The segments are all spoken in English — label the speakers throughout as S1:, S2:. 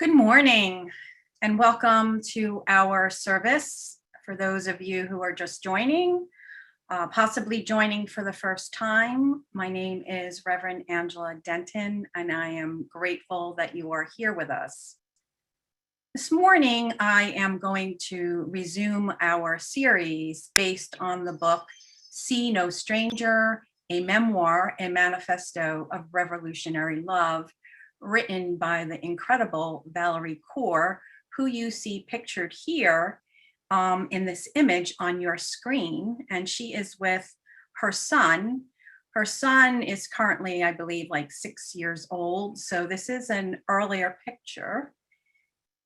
S1: Good morning and welcome to our service. For those of you who are just joining, possibly joining for the first time, my name is Reverend Angela Denton, and I am grateful that you are here with us. This morning, I am going to resume our series based on the book See No Stranger, a memoir and manifesto of revolutionary love, written by the incredible Valerie Kaur, who you see pictured here in this image on your screen. And she is with her son. Her son is currently, I believe, like 6 years old. So this is an earlier picture.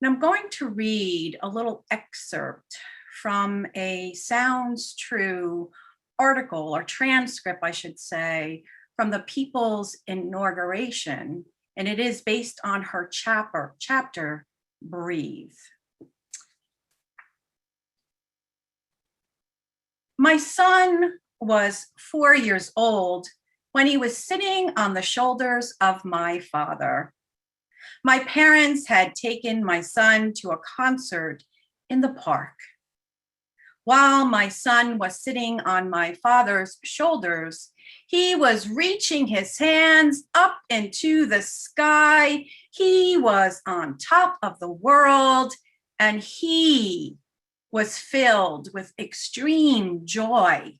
S1: And I'm going to read a little excerpt from a Sounds True article, or transcript, I should say, from the People's Inauguration. And it is based on her chapter, Breathe. My son was 4 years old when he was sitting on the shoulders of my father. My parents had taken my son to a concert in the park. While my son was sitting on my father's shoulders, he was reaching his hands up into the sky. He was on top of the world, and he was filled with extreme joy.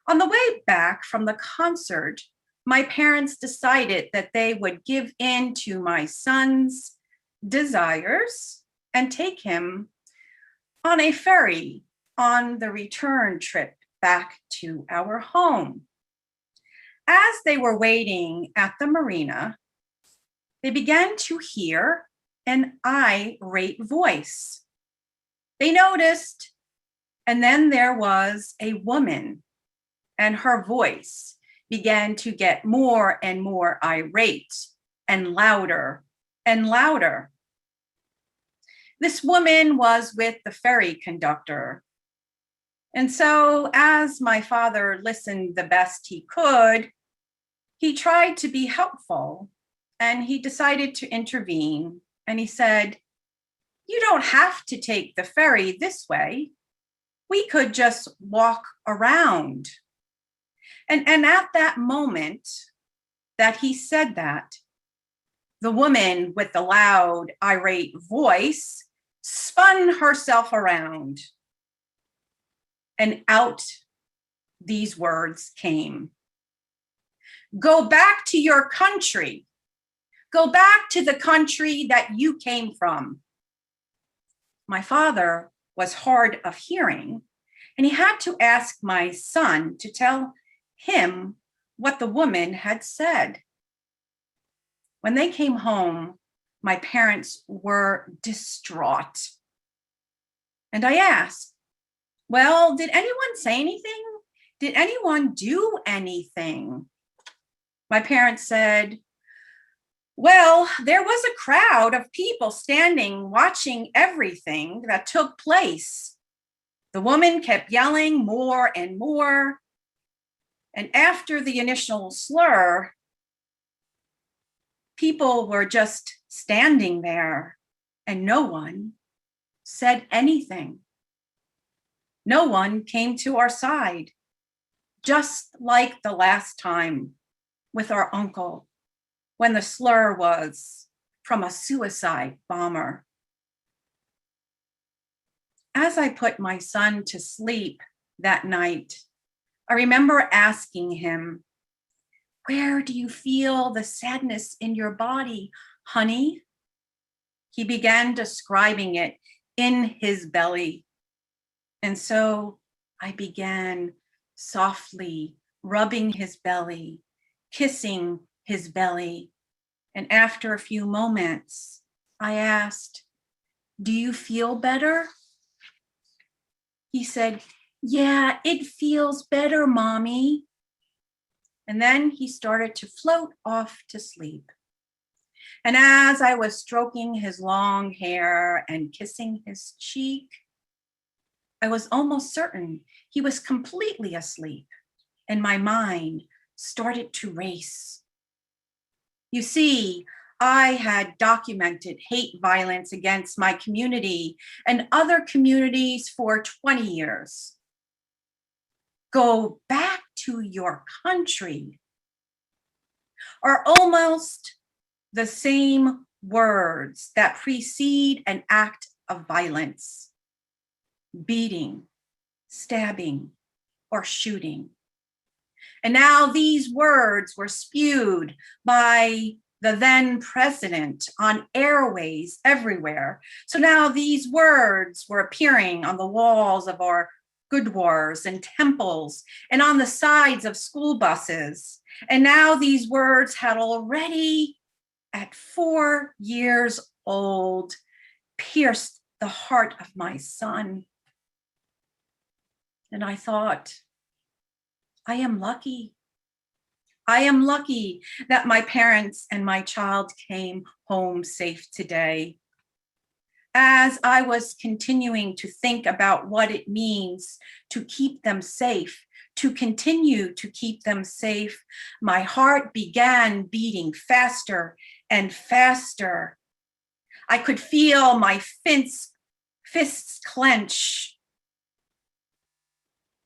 S1: On the way back from the concert, my parents decided that they would give in to my son's desires and take him on a ferry on the return trip back to our home. As they were waiting at the marina, they began to hear an irate voice. They noticed, and then there was a woman, and her voice began to get more and more irate and louder and louder. This woman was with the ferry conductor. And so as my father listened the best he could, he tried to be helpful, and he decided to intervene. And he said, "You don't have to take the ferry this way. We could just walk around." And at that moment that he said that, the woman with the loud, irate voice spun herself around, and out these words came: "Go back to your country. Go back to the country that you came from." My father was hard of hearing, and he had to ask my son to tell him what the woman had said. When they came home, my parents were distraught. And I asked, "Well, did anyone say anything? Did anyone do anything?" My parents said, "Well, there was a crowd of people standing, watching everything that took place. The woman kept yelling more and more. And after the initial slur, people were just standing there, and no one said anything. No one came to our side, just like the last time with our uncle, when the slur was from a suicide bomber." As I put my son to sleep that night, I remember asking him, "Where do you feel the sadness in your body, honey?" He began describing it in his belly. And so I began softly rubbing his belly, kissing his belly. And after a few moments, I asked, "Do you feel better?" He said, "Yeah, it feels better, Mommy." And then he started to float off to sleep. And as I was stroking his long hair and kissing his cheek, I was almost certain he was completely asleep, and my mind started to race. You see, I had documented hate violence against my community and other communities for 20 years. Go back to your country are almost the same words that precede an act of violence: beating, stabbing, or shooting. And now these words were spewed by the then president on airways everywhere. So now these words were appearing on the walls of our gurdwaras and temples and on the sides of school buses. And now these words had already, at 4 years old, pierced the heart of my son. And I thought, I am lucky. I am lucky that my parents and my child came home safe today. As I was continuing to think about what it means to keep them safe, to continue to keep them safe, my heart began beating faster and faster. I could feel my fists clench.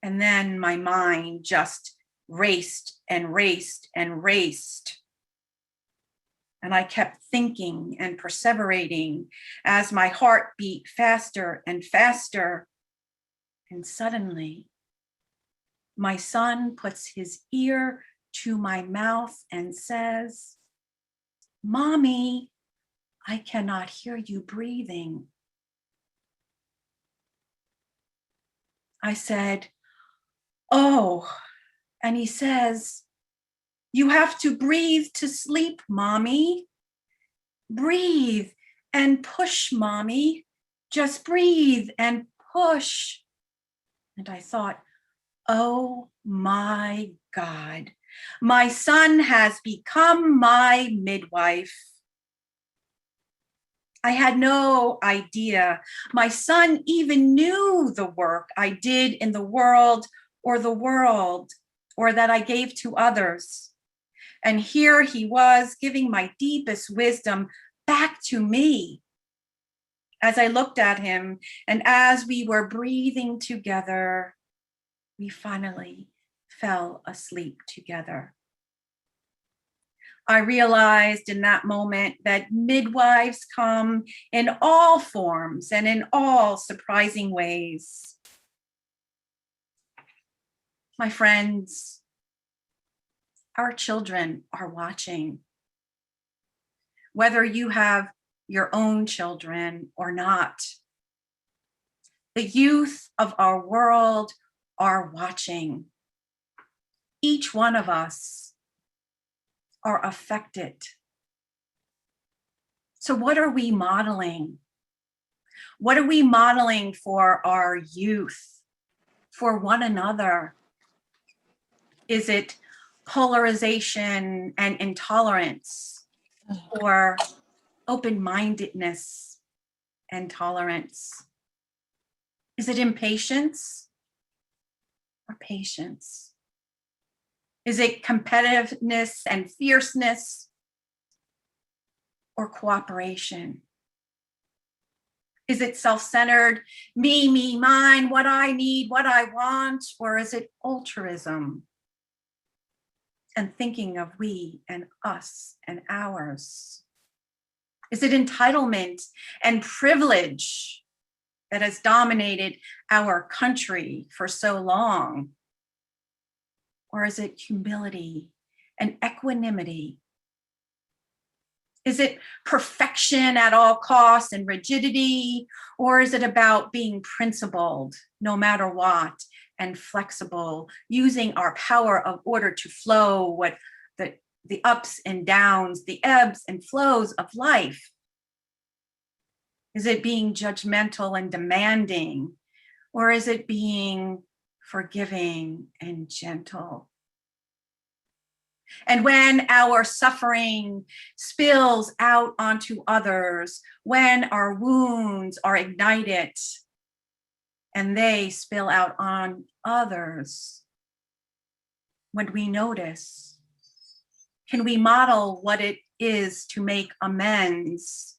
S1: And then my mind just raced and raced and raced. And I kept thinking and perseverating as my heart beat faster and faster. And suddenly, my son puts his ear to my mouth and says, "Mommy, I cannot hear you breathing." I said, "Oh," and he says, "You have to breathe to sleep, Mommy. Breathe and push, Mommy. Just breathe and push." And I thought, oh my God, my son has become my midwife. I had no idea my son even knew the work I did in the world, or that I gave to others. And here he was giving my deepest wisdom back to me. As I looked at him and as we were breathing together, we finally fell asleep together. I realized in that moment that midwives come in all forms and in all surprising ways. My friends, our children are watching. Whether you have your own children or not, the youth of our world are watching. Each one of us are affected. So what are we modeling? What are we modeling for our youth, for one another? Is it polarization and intolerance, or open-mindedness and tolerance? Is it impatience or patience? Is it competitiveness and fierceness or cooperation? Is it self-centered, me, mine, what I need, what I want, or is it altruism and thinking of we and us and ours? Is it entitlement and privilege that has dominated our country for so long? Or is it humility and equanimity? Is it perfection at all costs and rigidity? Or is it about being principled no matter what and flexible, using our power of order to flow what the ups and downs, the ebbs and flows of life? Is it being judgmental and demanding? Or is it being forgiving and gentle? And when our suffering spills out onto others, when our wounds are ignited and they spill out on others, when we notice, can we model what it is to make amends?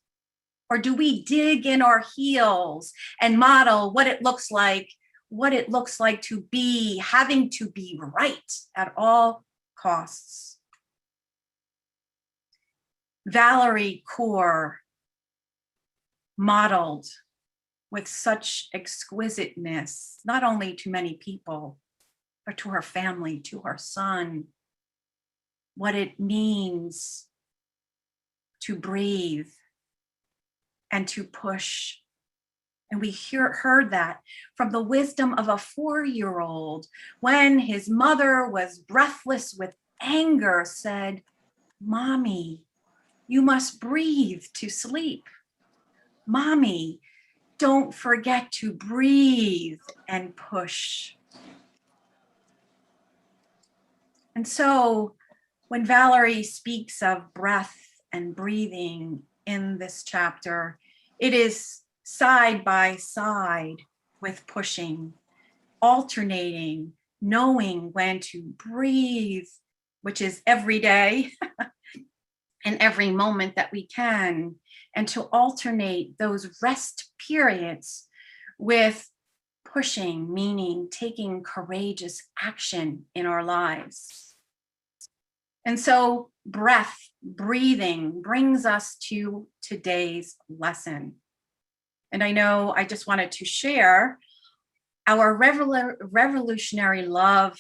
S1: Or do we dig in our heels and model what it looks like to be, having to be right at all costs? Valerie Kaur modeled with such exquisiteness, not only to many people, but to her family, to her son, what it means to breathe and to push. And we heard that from the wisdom of a 4-year-old when his mother was breathless with anger, said, "Mommy, you must breathe to sleep. Mommy, don't forget to breathe and push." And so when Valerie speaks of breath and breathing in this chapter, it is side by side with pushing, alternating, knowing when to breathe, which is every day and every moment that we can, and to alternate those rest periods with pushing, meaning taking courageous action in our lives. And so breath, breathing brings us to today's lesson. And I know I just wanted to share our revolutionary love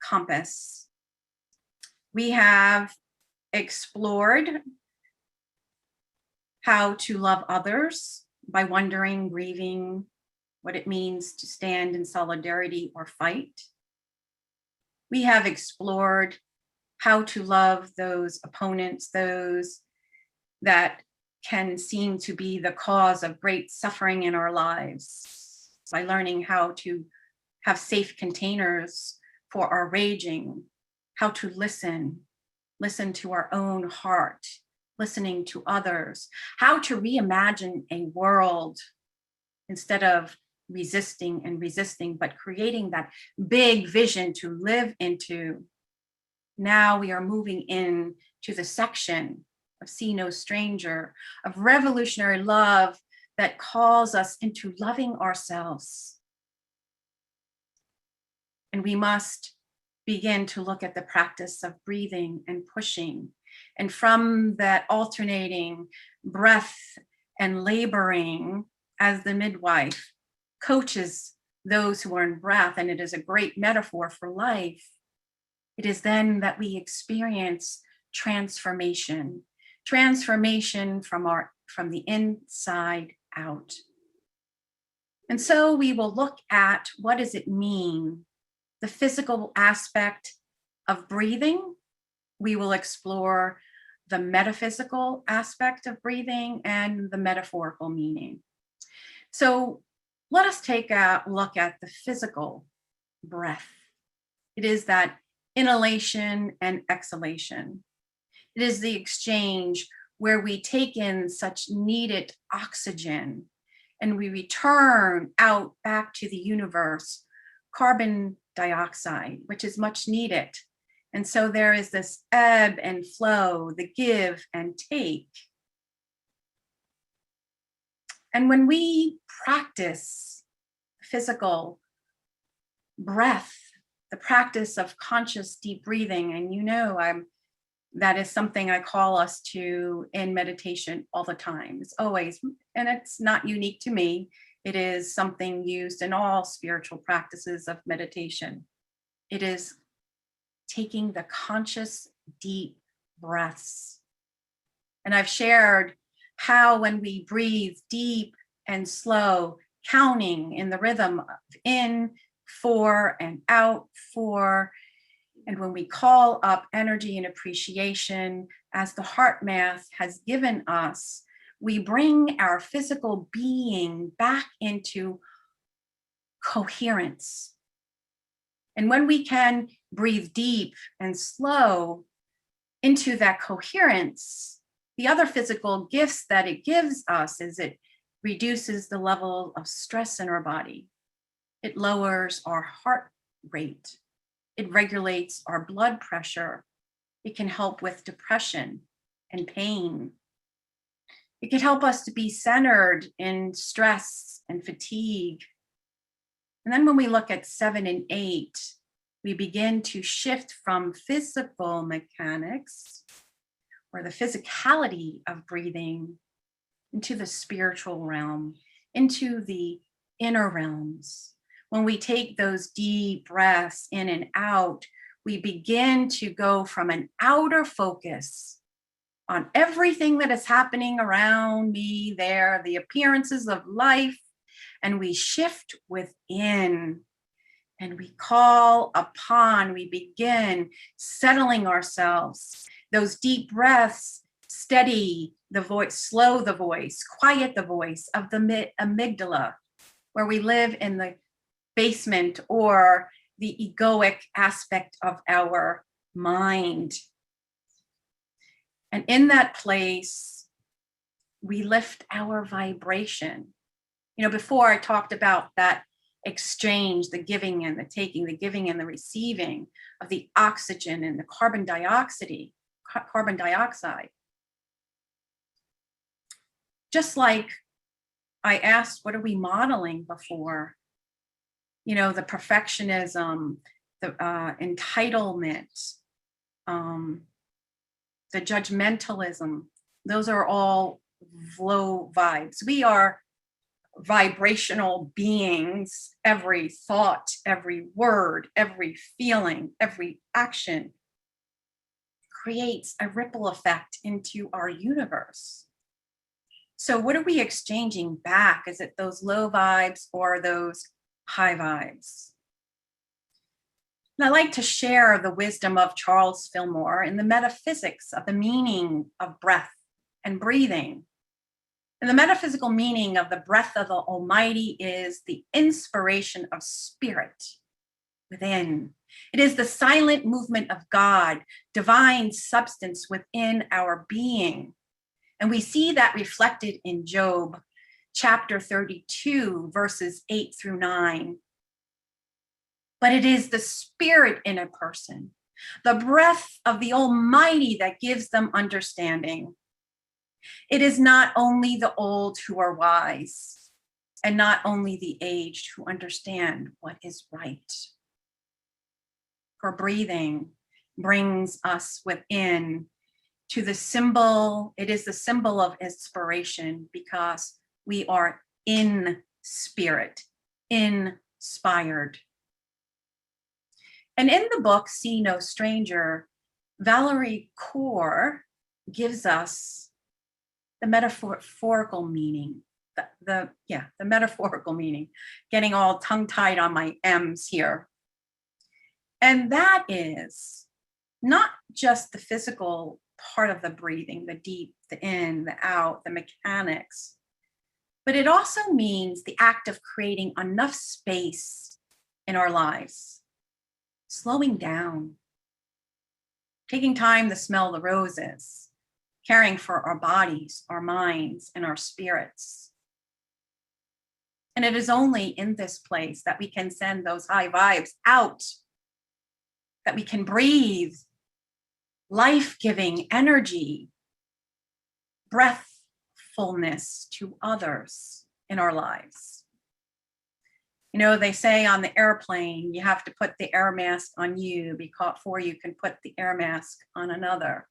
S1: compass. We have explored how to love others by wondering, grieving, what it means to stand in solidarity or fight. We have explored how to love those opponents, those that can seem to be the cause of great suffering in our lives, by learning how to have safe containers for our raging, how to listen to our own heart, listening to others, how to reimagine a world instead of resisting, but creating that big vision to live into. Now we are moving in to the section of See No Stranger, of revolutionary love that calls us into loving ourselves. And we must begin to look at the practice of breathing and pushing. And from that alternating breath and laboring, as the midwife coaches those who are in breath, and it is a great metaphor for life, it is then that we experience transformation from the inside out. And so we will look at what does it mean, the physical aspect of breathing. We will explore the metaphysical aspect of breathing and the metaphorical meaning. So let us take a look at the physical breath. It is that inhalation and exhalation. It is the exchange where we take in such needed oxygen and we return out back to the universe carbon dioxide, which is much needed. And so there is this ebb and flow, the give and take. And when we practice physical breath, the practice of conscious deep breathing, and that is something I call us to in meditation all the time. It's always, and it's not unique to me, it is something used in all spiritual practices of meditation. It is taking the conscious deep breaths. And I've shared how when we breathe deep and slow, counting in the rhythm of in, 4, and out, 4, and when we call up energy and appreciation as the heart math has given us, we bring our physical being back into coherence. And when we can breathe deep and slow into that coherence, the other physical gifts that it gives us is it reduces the level of stress in our body. It lowers our heart rate. It regulates our blood pressure. It can help with depression. and pain. It can help us to be centered in stress and fatigue. And then when we look at 7 and 8, we begin to shift from physical mechanics or the physicality of breathing into the spiritual realm, into the inner realms. When we take those deep breaths in and out, we begin to go from an outer focus on everything that is happening around me there, the appearances of life, and we shift within and we call upon, we begin settling ourselves. Those deep breaths steady the voice, slow the voice, quiet the voice of the amygdala, where we live in the basement or the egoic aspect of our mind. And in that place, we lift our vibration. You know, before I talked about that exchange, the giving and the taking, the giving and the receiving of the oxygen and the carbon dioxide. Just like I asked, what are we modeling before? You know, the perfectionism, the entitlement, the judgmentalism, those are all low vibes. We are vibrational beings. Every thought, every word, every feeling, every action creates a ripple effect into our universe. So what are we exchanging back? Is it those low vibes or those high vibes? And I like to share the wisdom of Charles Fillmore in the metaphysics of the meaning of breath and breathing. And the metaphysical meaning of the breath of the Almighty is the inspiration of spirit within. It is the silent movement of God, divine substance within our being. And we see that reflected in Job chapter 32, verses 8 through 9. But it is the spirit in a person, the breath of the Almighty that gives them understanding. It is not only the old who are wise, and not only the aged who understand what is right. For breathing brings us within to the symbol. It is the symbol of inspiration because we are in spirit, inspired. And in the book, See No Stranger, Valerie Kaur gives us the metaphorical meaning, the metaphorical meaning, getting all tongue-tied on my M's here. And that is not just the physical part of the breathing, the deep, the in, the out, the mechanics, but it also means the act of creating enough space in our lives, slowing down, taking time to smell the roses, caring for our bodies, our minds, and our spirits. And it is only in this place that we can send those high vibes out, that we can breathe life-giving energy, breathfulness to others in our lives. You know, they say on the airplane, you have to put the air mask on you before you can put the air mask on another.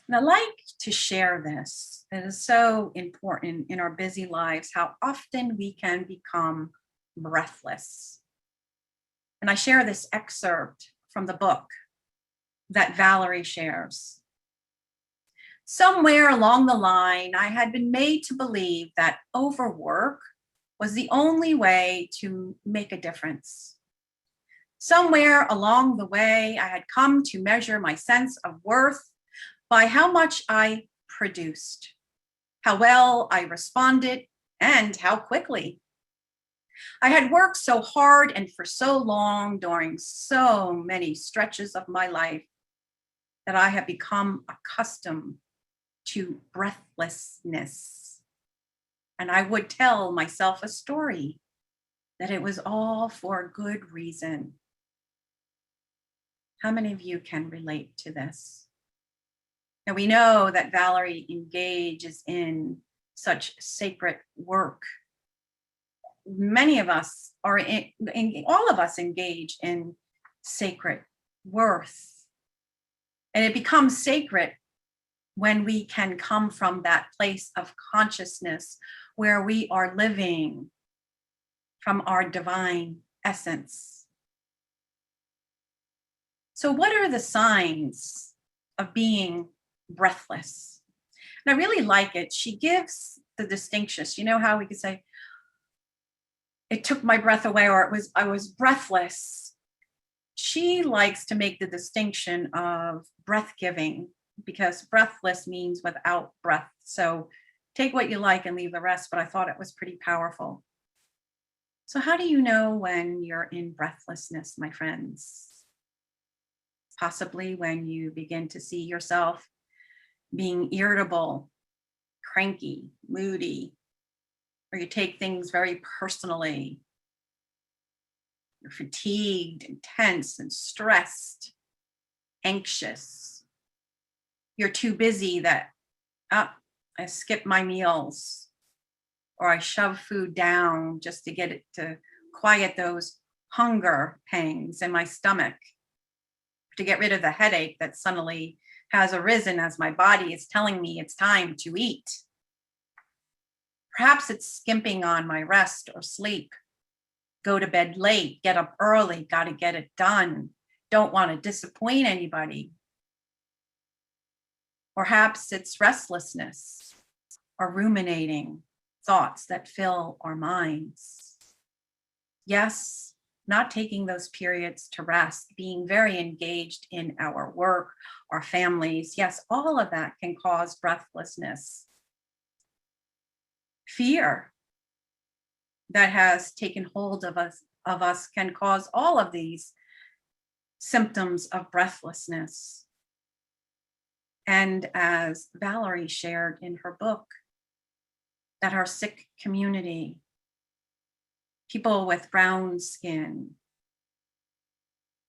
S1: And I like to share this. It is so important in our busy lives, how often we can become breathless. And I share this excerpt from the book that Valerie shares. Somewhere along the line, I had been made to believe that overwork was the only way to make a difference. Somewhere along the way, I had come to measure my sense of worth by how much I produced, how well I responded, and how quickly. I had worked so hard and for so long during so many stretches of my life that I have become accustomed to breathlessness. And I would tell myself a story that it was all for a good reason. How many of you can relate to this? And we know that Valerie engages in such sacred work. Many of us are all of us engage in sacred worth. And it becomes sacred when we can come from that place of consciousness where we are living from our divine essence. So what are the signs of being breathless? And I really like it. She gives the distinctions. You know how we could say, it took my breath away, or I was breathless. She likes to make the distinction of breath giving, because breathless means without breath. So take what you like and leave the rest, but I thought it was pretty powerful. So how do you know when you're in breathlessness, my friends? Possibly when you begin to see yourself being irritable, cranky, moody, or you take things very personally. You're fatigued and tense and stressed, anxious. You're too busy that, I skip my meals, or I shove food down just to get it to quiet those hunger pangs in my stomach, to get rid of the headache that suddenly has arisen as my body is telling me it's time to eat. Perhaps it's skimping on my rest or sleep. Go to bed late, get up early, got to get it done. Don't want to disappoint anybody. Perhaps it's restlessness or ruminating thoughts that fill our minds. Yes, not taking those periods to rest, being very engaged in our work, our families. Yes, all of that can cause breathlessness. Fear that has taken hold of us can cause all of these symptoms of breathlessness. And as Valerie shared in her book, that our sick community, people with brown skin,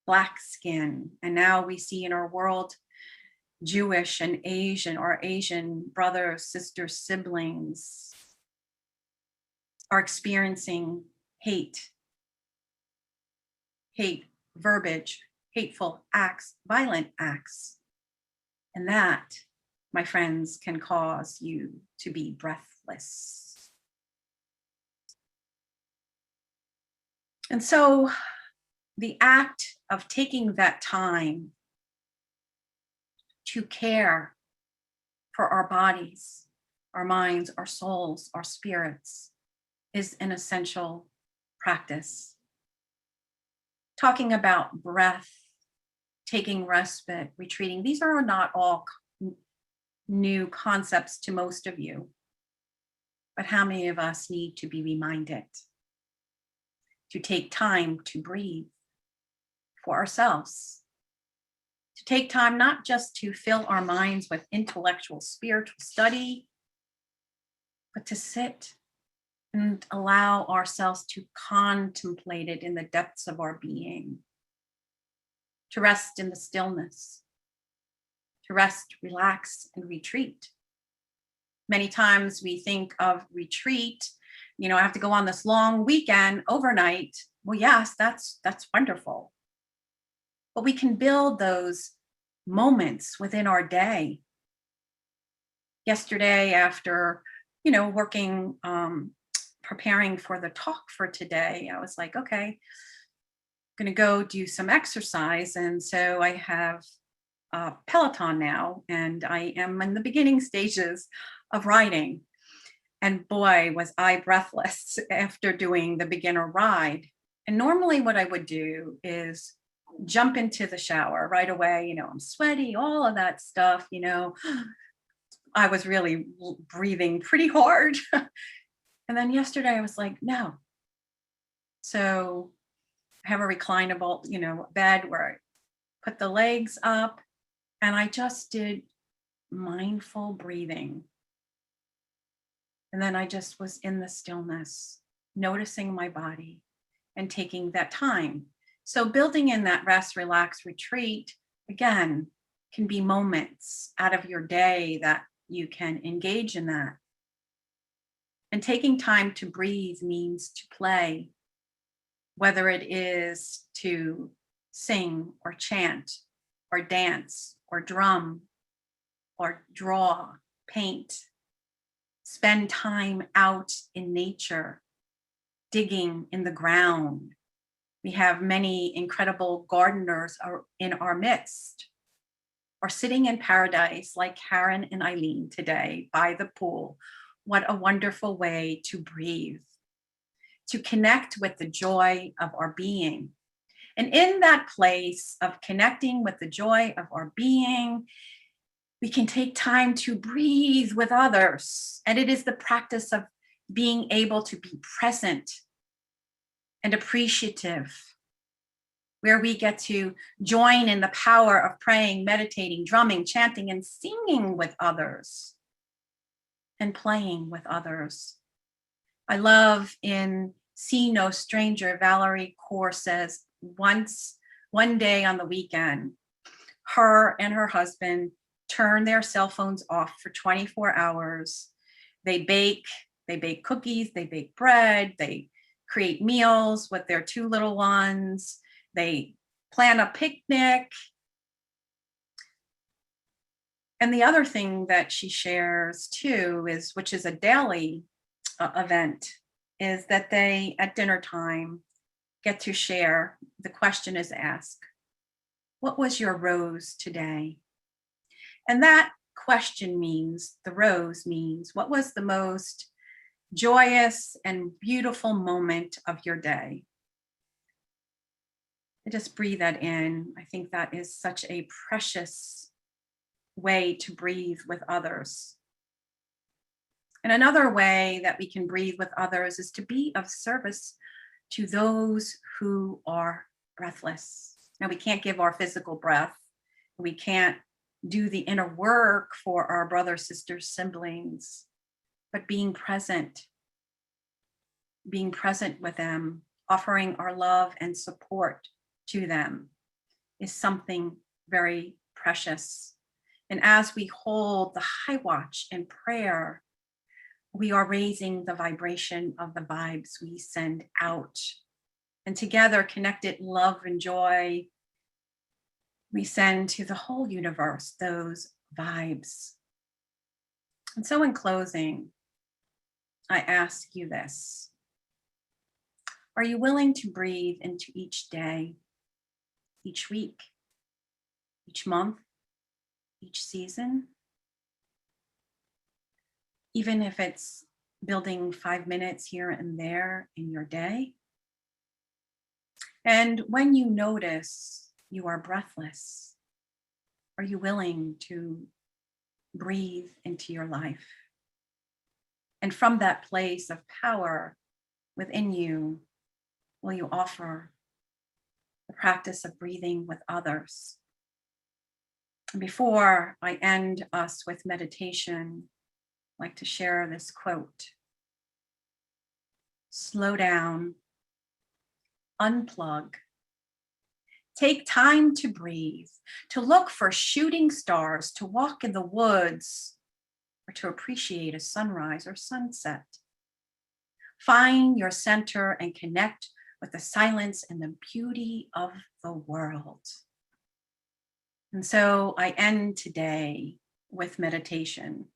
S1: Black skin, and now we see in our world, Jewish and Asian, or Asian brothers, sisters, siblings, are experiencing hate, verbiage, hateful acts, violent acts. And that, my friends, can cause you to be breathless. And so the act of taking that time to care for our bodies, our minds, our souls, our spirits is an essential practice. Talking about breath, taking respite, retreating, these are not all new concepts to most of you, but how many of us need to be reminded to take time to breathe for ourselves, to take time not just to fill our minds with intellectual, spiritual study, but to sit and allow ourselves to contemplate it in the depths of our being, to rest in the stillness, to rest, relax, and retreat. Many times we think of retreat, I have to go on this long weekend overnight. Well, yes, that's wonderful. But we can build those moments within our day. Yesterday, after, working, preparing for the talk for today, I was like, okay, I'm going to go do some exercise. And so I have a Peloton now, and I am in the beginning stages of riding. And boy, was I breathless after doing the beginner ride. And normally what I would do is jump into the shower right away. I'm sweaty, all of that stuff, I was really breathing pretty hard. And then yesterday I was like, no. So I have a reclinable, bed where I put the legs up, and I just did mindful breathing. And then I just was in the stillness, noticing my body and taking that time. So building in that rest, relax, retreat, again, can be moments out of your day that you can engage in that. And taking time to breathe means to play, whether it is to sing or chant or dance or drum or draw, paint, spend time out in nature, digging in the ground. We have many incredible gardeners in our midst, or sitting in paradise like Karen and Eileen today by the pool. What a wonderful way to breathe, to connect with the joy of our being. And in that place of connecting with the joy of our being, we can take time to breathe with others. And it is the practice of being able to be present and appreciative, where we get to join in the power of praying, meditating, drumming, chanting, and singing with others, and playing with others. I love in See No Stranger, Valerie Kaur says, one day on the weekend, her and her husband turn their cell phones off for 24 hours. They bake cookies, they bake bread, they create meals with their two little ones. They plan a picnic. And the other thing that she shares too is, which is a daily event, is that they, at dinner time, get to share. The question is asked, what was your rose today? And that question means, the rose means, what was the most joyous and beautiful moment of your day? I just breathe that in. I think that is such a precious way to breathe with others. And another way that we can breathe with others is to be of service to those who are breathless. Now, we can't give our physical breath. We can't do the inner work for our brothers, sisters, siblings, but being present with them, offering our love and support to them is something very precious. And as we hold the high watch in prayer, we are raising the vibration of the vibes we send out. And together, connected love and joy, we send to the whole universe those vibes. And so in closing, I ask you this. Are you willing to breathe into each day, each week, each month, each season? Even if it's building 5 minutes here and there in your day. And when you notice you are breathless, are you willing to breathe into your life? And from that place of power within you, will you offer the practice of breathing with others? And before I end us with meditation, I'd like to share this quote. Slow down, unplug, take time to breathe, to look for shooting stars, to walk in the woods, or to appreciate a sunrise or sunset. Find your center and connect with the silence and the beauty of the world. And so I end today with meditation.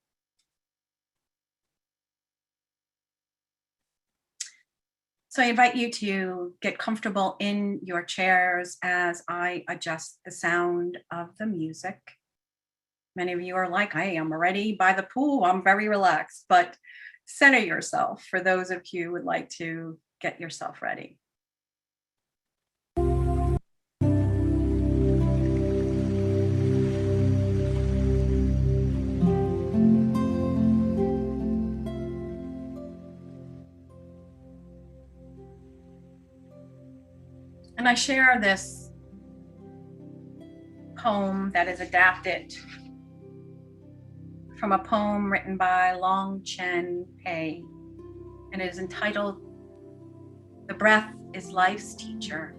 S1: So I invite you to get comfortable in your chairs as I adjust the sound of the music. Many of you are like, I am already by the pool, I'm very relaxed, but center yourself for those of you who would like to get yourself ready. And I share this poem that is adapted from a poem written by Long Chen Pei, and it is entitled, The Breath is Life's Teacher.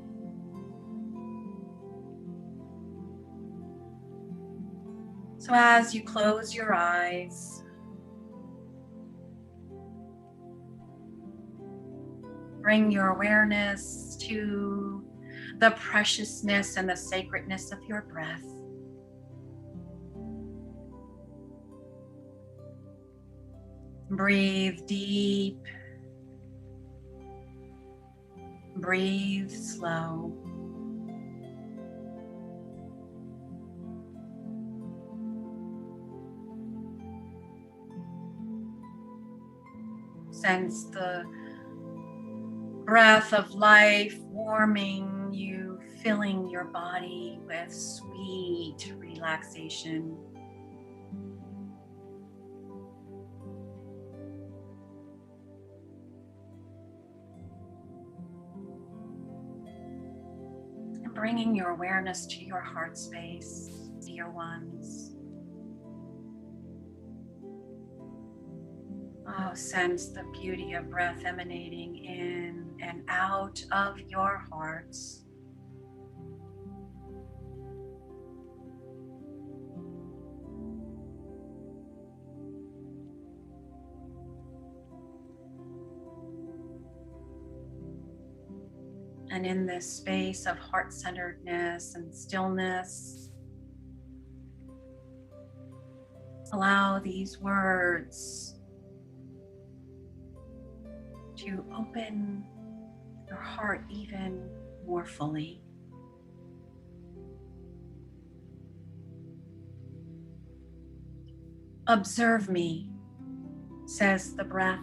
S1: So as you close your eyes, bring your awareness to the preciousness and the sacredness of your breath. Breathe deep. Breathe slow. Sense the breath of life warming you, filling your body with sweet relaxation. And bringing your awareness to your heart space, dear ones. Oh, sense the beauty of breath emanating in and out of your hearts. And in this space of heart-centeredness and stillness, allow these words to open your heart even more fully. Observe me, says the breath,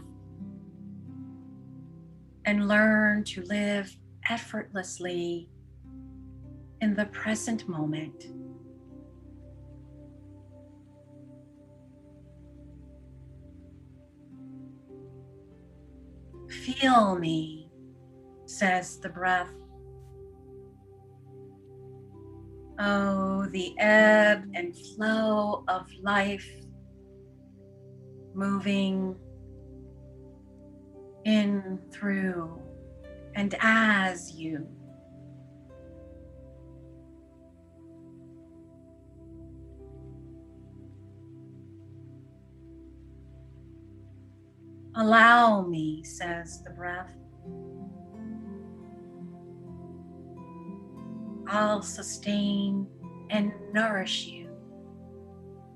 S1: and learn to live effortlessly in the present moment. Feel me, says the breath. Oh, the ebb and flow of life, moving in, through, and as you. Allow me, says the breath. I'll sustain and nourish you,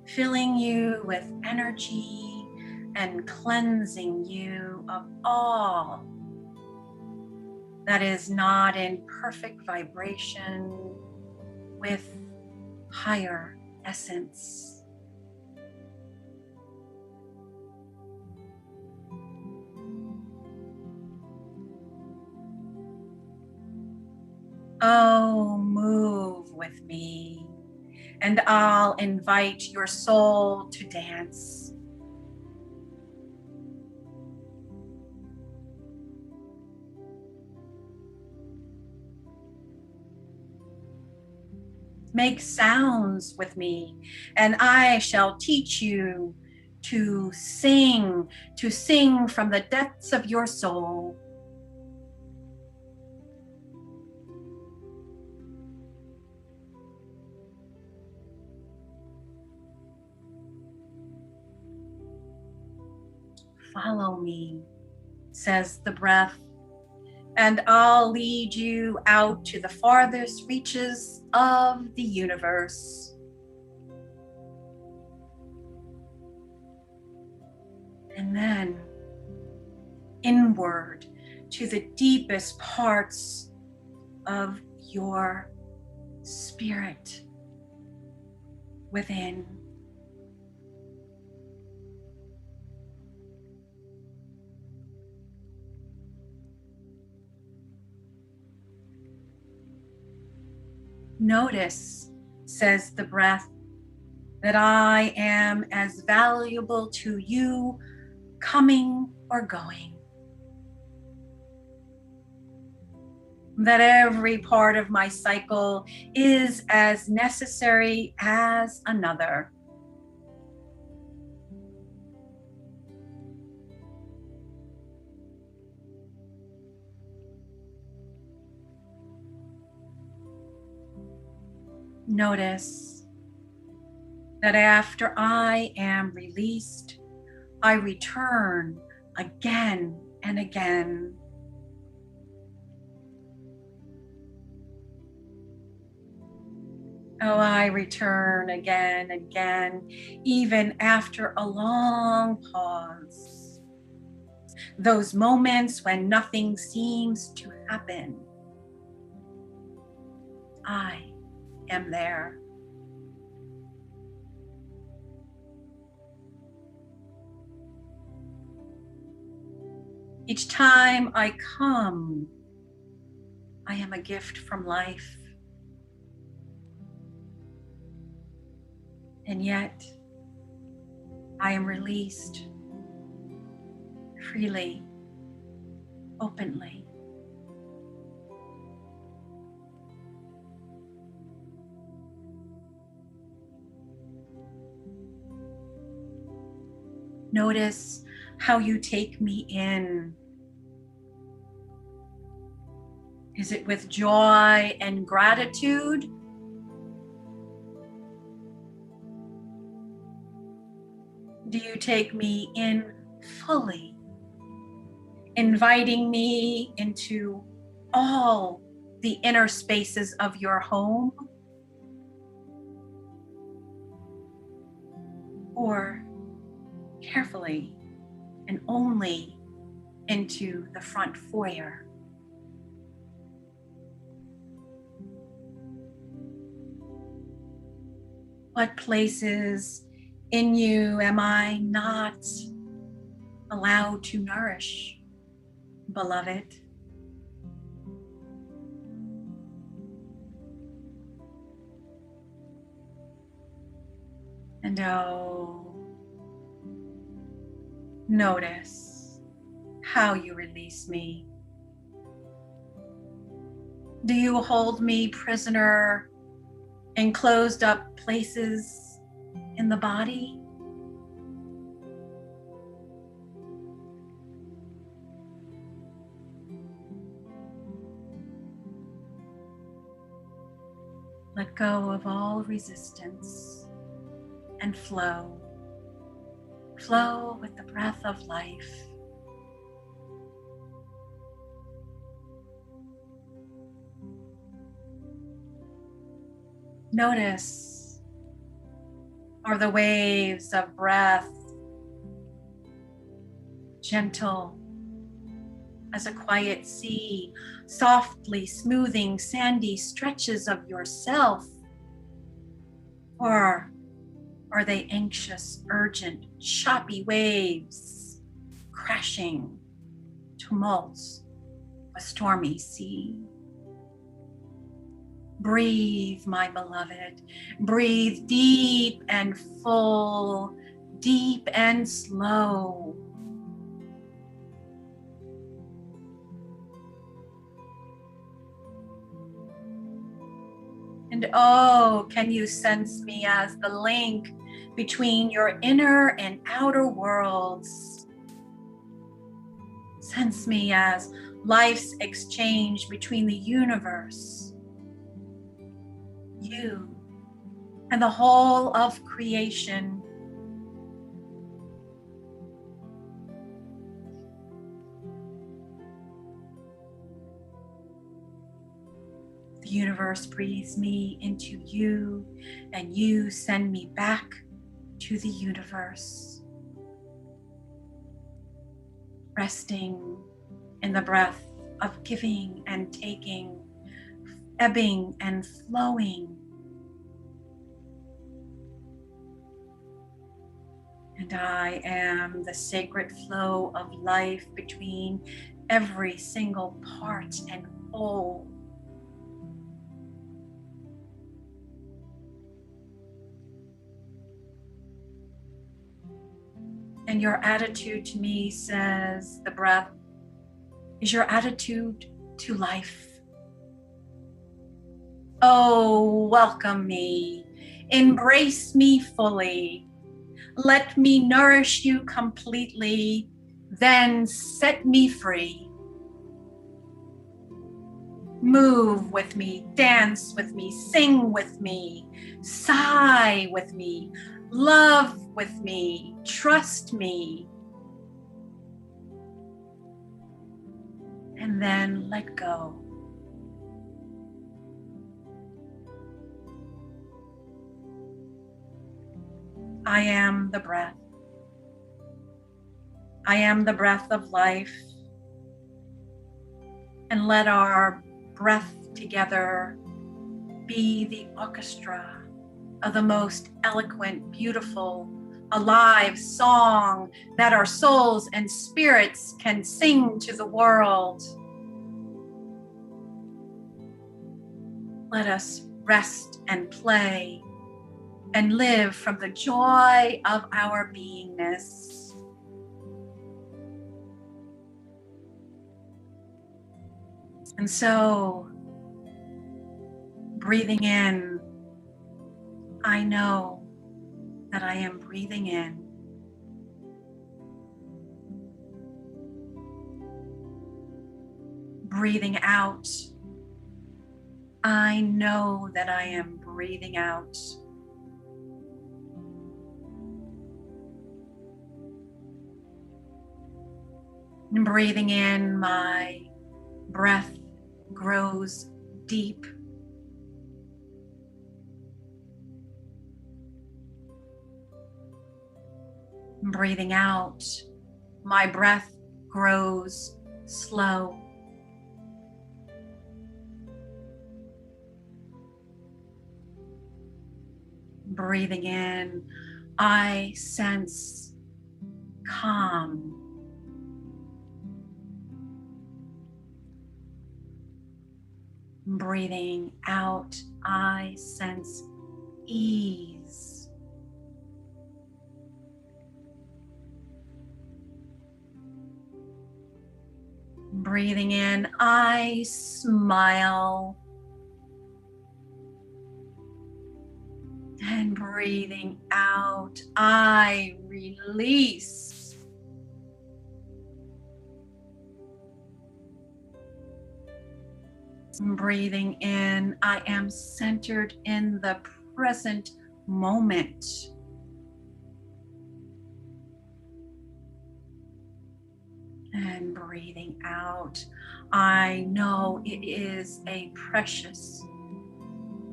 S1: filling you with energy and cleansing you of all that is not in perfect vibration with higher essence. Oh, move with me, and I'll invite your soul to dance. Make sounds with me, and I shall teach you to sing from the depths of your soul. Follow me, says the breath, and I'll lead you out to the farthest reaches of the universe. And then inward to the deepest parts of your spirit within. Notice, says the breath, that I am as valuable to you coming or going. That every part of my cycle is as necessary as another. Notice that after I am released, I return again and again. Oh, I return again and again, even after a long pause. Those moments when nothing seems to happen, I am there. Each time I come, I am a gift from life. And yet, I am released freely, openly. Notice how you take me in. Is it with joy and gratitude? Do you take me in fully, inviting me into all the inner spaces of your home? Or carefully and only into the front foyer? What places in you am I not allowed to nourish, beloved? And notice how you release me. Do you hold me prisoner in closed up places in the body? Let go of all resistance and flow. Flow with the breath of life. Notice, are the waves of breath gentle as a quiet sea, softly smoothing sandy stretches of yourself? Or are they anxious, urgent, choppy waves, crashing tumults, a stormy sea? Breathe, my beloved. Breathe deep and full, deep and slow. And can you sense me as the link between your inner and outer worlds? Sense me as life's exchange between the universe, you, and the whole of creation. The universe breathes me into you, and you send me back to the universe. Resting in the breath of giving and taking, ebbing and flowing. And I am the sacred flow of life between every single part and whole. And your attitude to me, says the breath, is your attitude to life. Oh, welcome me. Embrace me fully. Let me nourish you completely. Then set me free. Move with me, dance with me, sing with me, sigh with me, love with me, trust me, and then let go. I am the breath. I am the breath of life. And let our breath together be the orchestra of the most eloquent, beautiful, alive song that our souls and spirits can sing to the world. Let us rest and play and live from the joy of our beingness. And so, breathing in, I know that I am breathing in. Breathing out, I know that I am breathing out. And breathing in, my breath grows deep. And breathing out, my breath grows slow. Breathing in, I sense calm. Breathing out, I sense ease. Breathing in, I smile. And breathing out, I release. Breathing in, I am centered in the present moment. And breathing out, I know it is a precious,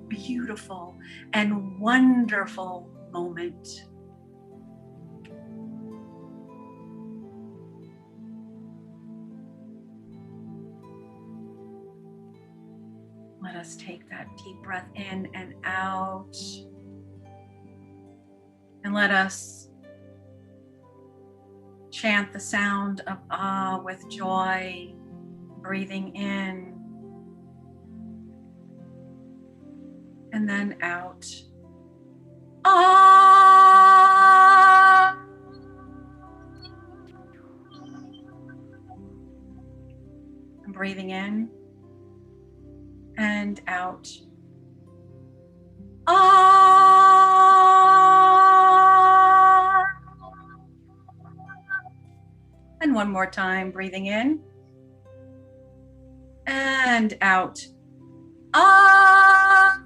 S1: beautiful, and wonderful moment. Let us take that deep breath in and out. And let us chant the sound of ah with joy, breathing in and then out. Ah! And breathing in and out. Ah! And one more time, breathing in and out. Ah!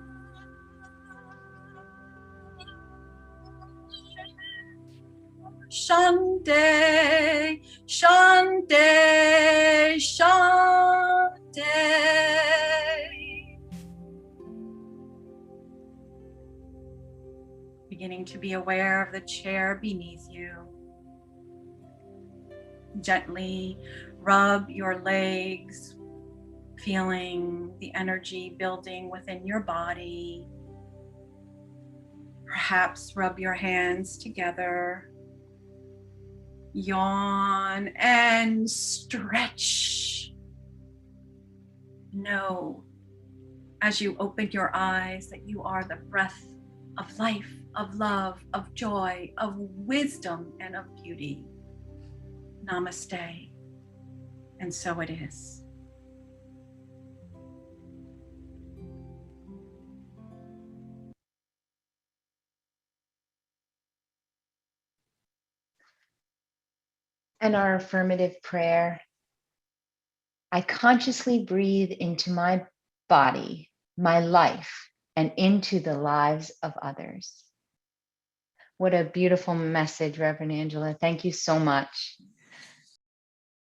S1: Shante, Shante, Shante. Beginning to be aware of the chair beneath you. Gently rub your legs, feeling the energy building within your body. Perhaps rub your hands together. Yawn and stretch. Know as you open your eyes that you are the breath of life, of love, of joy, of wisdom, and of beauty. Namaste. And so it is.
S2: And our affirmative prayer. I consciously breathe into my body, my life, and into the lives of others. What a beautiful message, Reverend Angela. Thank you so much.